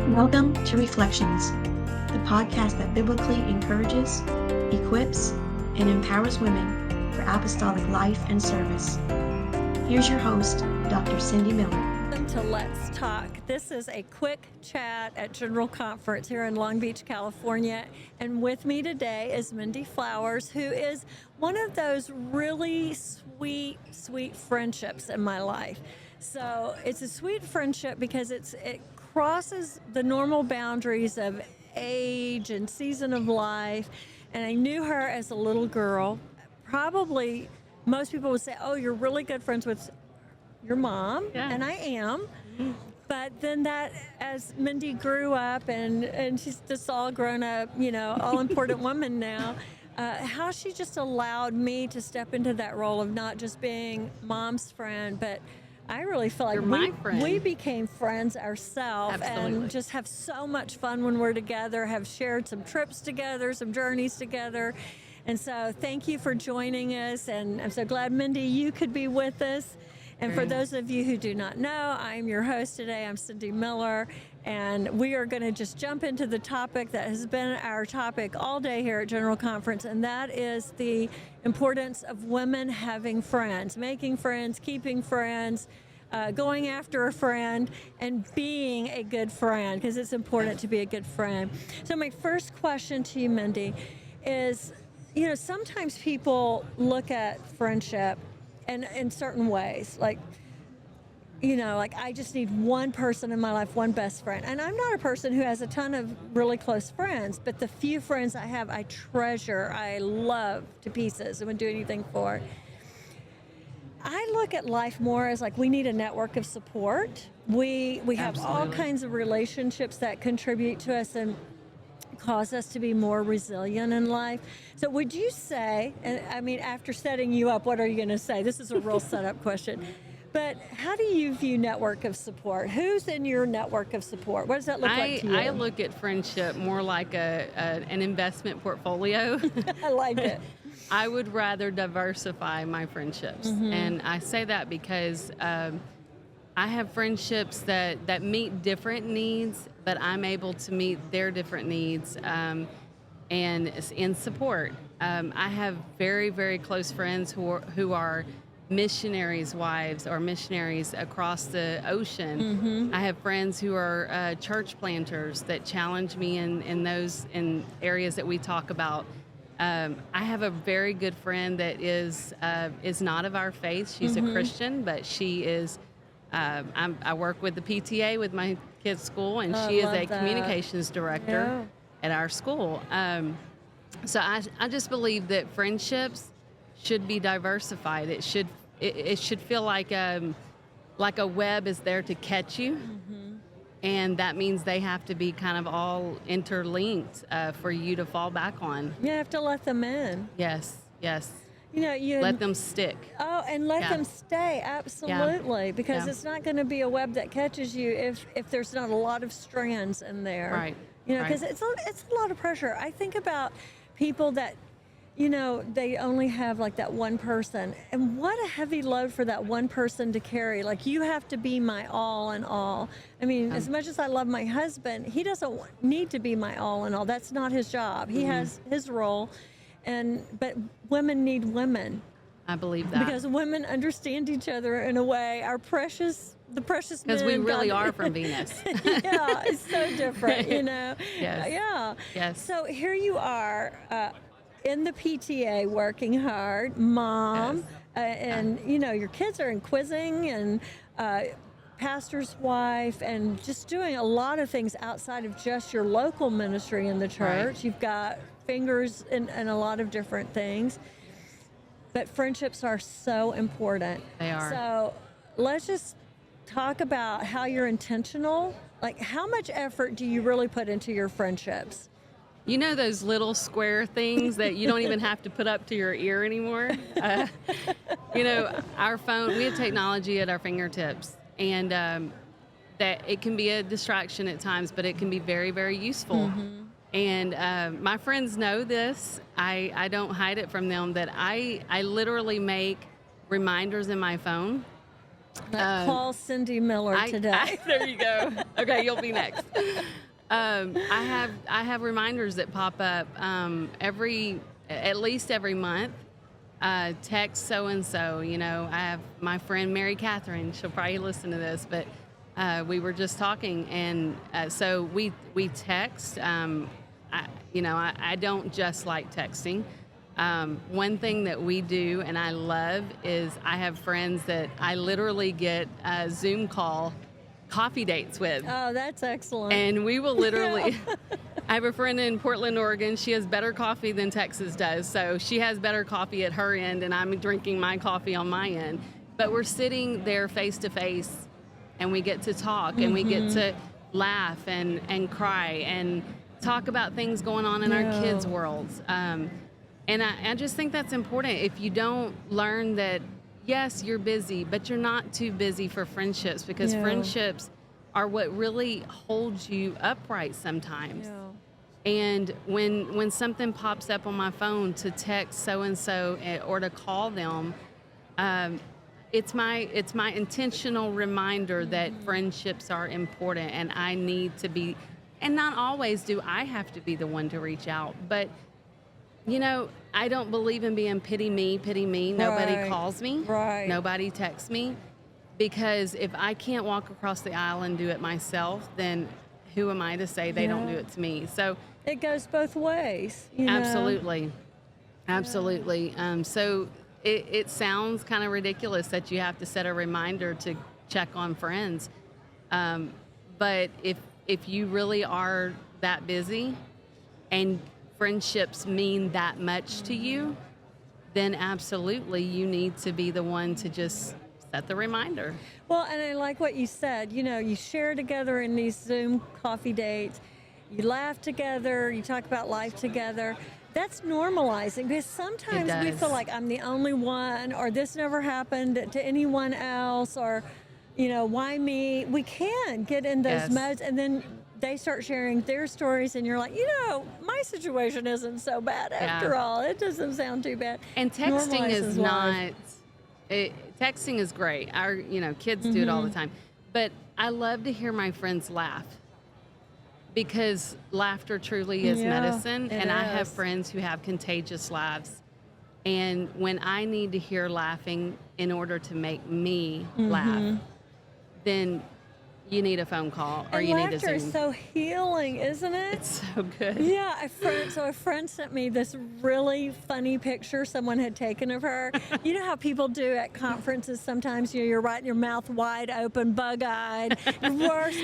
Welcome to Reflections, the podcast that biblically encourages, equips, and empowers women for apostolic life and service. Here's your host, Dr. Cindy Miller. Welcome to Let's Talk. This is a quick chat at General Conference here in Long Beach, California. And with me today is Mendy Flowers, who is one of those really sweet friendships in my life. So it's a sweet friendship because it crosses the normal boundaries of age and season of life. And I knew her as a little girl. Probably most people would say, oh, you're really good friends with your mom. Yeah. And I am. Mm-hmm. But then that, as Mendy grew up and she's just all grown up, all important woman now, how she just allowed me to step into that role of not just being mom's friend, but I really feel like we became friends ourselves. Absolutely. And just have so much fun when we're together, have shared some trips together, some journeys together. And so thank you for joining us. And I'm so glad, Mendy, you could be with us. And for those of you who do not know, I'm your host today. I'm Cindy Miller. And we are going to just jump into the topic that has been our topic all day here at General Conference, and that is the importance of women having friends, making friends, keeping friends, going after a friend, and being a good friend, because it's important to be a good friend. So my first question to you, Mendy, is, sometimes people look at friendship in certain ways, like I just need one person in my life, one best friend. And I'm not a person who has a ton of really close friends, but the few friends I have, I treasure, I love to pieces, and would do anything for. I look at life more as like we need a network of support. We have all kinds of relationships that contribute to us and cause us to be more resilient in life. So would you say, and I mean, after setting you up, what are you going to say? This is a real setup question. But how do you view network of support? Who's in your network of support? What does that look like to you? I look at friendship more like an investment portfolio. I like it. I would rather diversify my friendships. Mm-hmm. And I say that because I have friendships that meet different needs, but I'm able to meet their different needs and in support. I have very, very close friends who are missionaries' wives or missionaries across the ocean. Mm-hmm. I have friends who are church planters that challenge me in areas that we talk about. I have a very good friend that is not of our faith. She's mm-hmm. a Christian, but she is. I work with the PTA with my kids' school, and she is a communications director at our school. So I just believe that friendships should be diversified. It should feel like a web is there to catch you, mm-hmm. and that means they have to be kind of all interlinked for you to fall back on. You have to let them in. Yes. You let them stick. Oh, and let them stay, absolutely, because it's not going to be a web that catches you if there's not a lot of strands in there. Right. Because it's a lot of pressure. I think about people that, they only have like that one person, and what a heavy load for that one person to carry. Like, you have to be my all in all. I mean, as much as I love my husband, he doesn't need to be my all in all. That's not his job. He mm-hmm. has his role. But women need women. I believe that. Because women understand each other in a way. The precious men. Because we really are from Venus. Yeah, it's so different, Yes. Yeah. Yes. So here you are in the PTA working hard, mom, yes. And your kids are in quizzing and pastor's wife, and just doing a lot of things outside of just your local ministry in the church. Right. You've got fingers in a lot of different things, but friendships are so important. They are. So let's just talk about how you're intentional. Like, how much effort do you really put into your friendships? Those little square things that you don't even have to put up to your ear anymore. Our phone, we have technology at our fingertips, and that it can be a distraction at times, but it can be very, very useful. Mm-hmm. And my friends know this. I don't hide it from them that I literally make reminders in my phone Call Cindy Miller today. There you go. Okay, you'll be next. I have reminders that pop up at least every month. Text so and so. You know, I have my friend Mary Catherine. She'll probably listen to this, but we were just talking, and so we text. I don't just like texting. One thing that we do and I love is I have friends that I literally get a Zoom call coffee dates with. Oh, that's excellent. And we will literally, I have a friend in Portland, Oregon. She has better coffee than Texas does. So she has better coffee at her end and I'm drinking my coffee on my end. But we're sitting there face to face and we get to talk and we get to laugh and cry and talk about things going on in our kids' worlds. And I just think that's important. If you don't learn that, yes, you're busy, but you're not too busy for friendships, because friendships are what really holds you upright sometimes. Yeah. And when something pops up on my phone to text so-and-so or to call them, it's my intentional reminder that friendships are important and I need to be, and not always do I have to be the one to reach out, but you know, I don't believe in being pity me. Nobody calls me. Right. Nobody texts me. Because if I can't walk across the aisle and do it myself, then who am I to say they don't do it to me? So it goes both ways. You know? Absolutely. So it sounds kind of ridiculous that you have to set a reminder to check on friends. But if you really are that busy and friendships mean that much to you, then absolutely you need to be the one to just set the reminder. Well, and I like what you said. You know, you share together in these Zoom coffee dates, you laugh together, you talk about life together. That's normalizing, because sometimes we feel like I'm the only one, or this never happened to anyone else, or, you know, why me? We can get in those modes, and then they start sharing their stories and you're like, you know, my situation isn't so bad after all. It doesn't sound too bad. And texting is not, texting is great. Our, kids do it all the time. But I love to hear my friends laugh, because laughter truly is medicine. And I have friends who have contagious laughs. And when I need to hear laughing in order to make me laugh, then you need a phone call or you need a Zoom. Laughter is so healing, isn't it? It's so good. Yeah, a friend sent me this really funny picture someone had taken of her. You know how people do at conferences sometimes, you're right, your mouth wide open, bug-eyed, worse.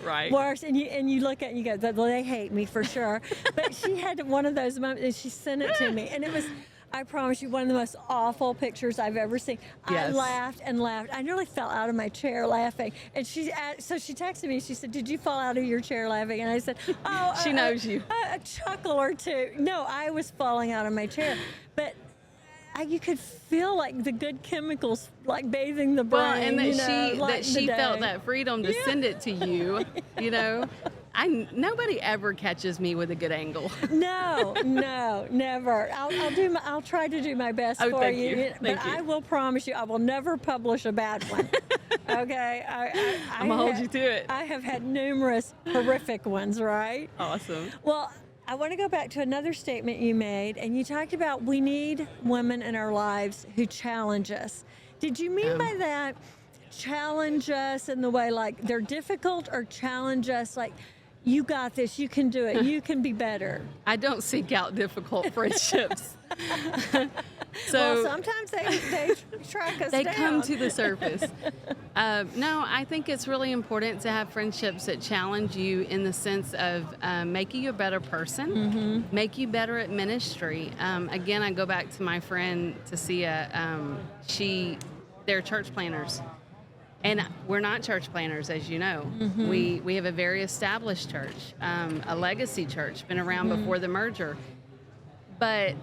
Right. Worse, and you look at it and you go, well, they hate me for sure. But she had one of those moments and she sent it to me, and it was, I promise you, one of the most awful pictures I've ever seen. Yes. I laughed and laughed. I nearly fell out of my chair laughing. And so she texted me. She said, "Did you fall out of your chair laughing?" And I said, "Oh, she knows you. A chuckle or two." No, I was falling out of my chair, but you could feel like the good chemicals, like bathing the brain. Well, and that she felt that freedom to send it to you. You know. Nobody ever catches me with a good angle. No, never. I'll try to do my best for thank you. Thank you. I will promise you, I will never publish a bad one. Okay, I'm gonna hold you to it. I have had numerous horrific ones. Right? Awesome. Well, I want to go back to another statement you made, and you talked about we need women in our lives who challenge us. Did you mean by that challenge us in the way like they're difficult, or challenge us like, you got this, you can do it, you can be better? I don't seek out difficult friendships. Well, sometimes they track us down. They come to the surface. No, I think it's really important to have friendships that challenge you in the sense of making you a better person, make you better at ministry. Again, I go back to my friend Tasia. They're church planners. And we're not church planners, as you know. We have a very established church, a legacy church, been around before the merger. But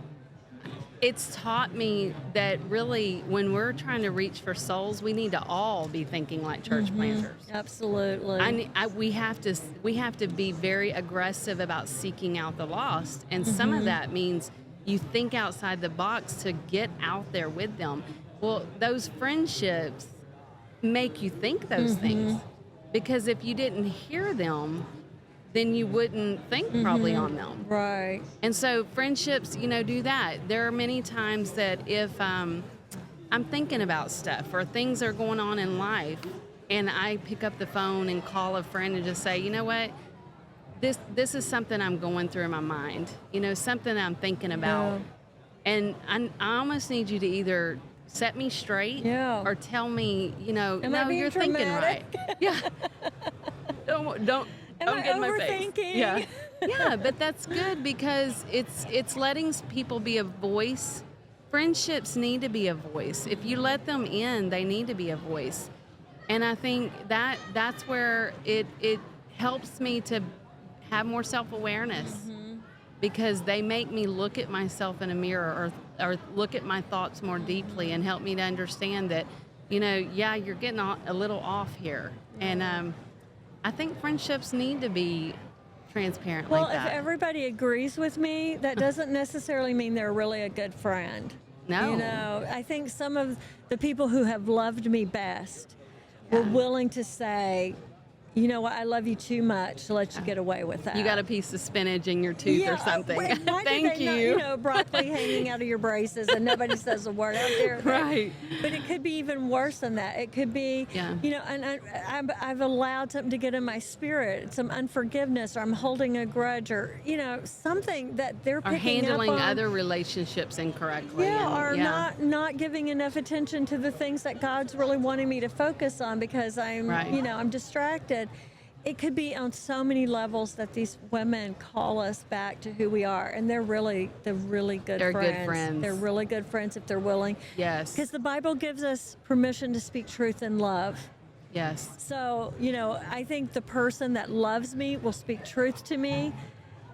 it's taught me that really when we're trying to reach for souls, we need to all be thinking like church planters. Absolutely. We have to be very aggressive about seeking out the lost. And some of that means you think outside the box to get out there with them. Well, those friendships make you think those things. Because if you didn't hear them, then you wouldn't think probably on them. Right. And so friendships, do that. There are many times that if I'm thinking about stuff or things are going on in life, and I pick up the phone and call a friend and just say, you know what, this is something I'm going through in my mind, something I'm thinking about. Yeah. And I almost need you to either set me straight or tell me, Am I no, being you're thinking dramatic? right. Yeah. Don't Am I get in my face. overthinking? Yeah. Yeah, but that's good because it's letting people be a voice. Friendships need to be a voice. If you let them in, they need to be a voice. And I think that's where it helps me to have more self-awareness because they make me look at myself in a mirror or look at my thoughts more deeply and help me to understand that, you're getting a little off here. And I think friendships need to be transparent like that. Well, if everybody agrees with me, that doesn't necessarily mean they're really a good friend. No. I think some of the people who have loved me best were willing to say, you know what, I love you too much to let you get away with that. You got a piece of spinach in your tooth or something. Thank you. Broccoli hanging out of your braces and nobody says a word out there. Right. But it could be even worse than that. It could be, and I've allowed something to get in my spirit, some unforgiveness, or I'm holding a grudge, or, something that they're picking handling up on. other relationships incorrectly. Not giving enough attention to the things that God's really wanting me to focus on because I'm distracted. It could be on so many levels that these women call us back to who we are, and they're really good friends. They're good friends. They're really good friends if they're willing. Yes. Because the Bible gives us permission to speak truth in love. Yes. So, I think the person that loves me will speak truth to me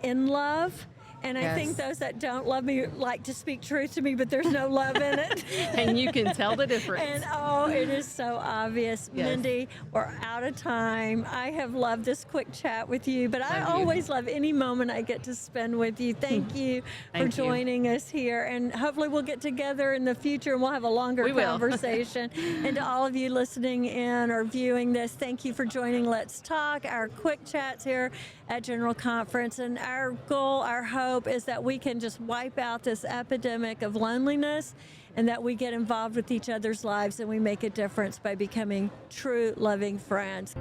in love. And I think those that don't love me like to speak truth to me, but there's no love in it. And you can tell the difference. And it is so obvious. Yes. Mendy, we're out of time. I have loved this quick chat with you, but I always love any moment I get to spend with you. Thank you for joining us here. And hopefully we'll get together in the future and we'll have a longer conversation. And to all of you listening in or viewing this, thank you for joining Let's Talk, our quick chats here at General Conference. And our goal, our hope is that we can just wipe out this epidemic of loneliness and that we get involved with each other's lives and we make a difference by becoming true loving friends.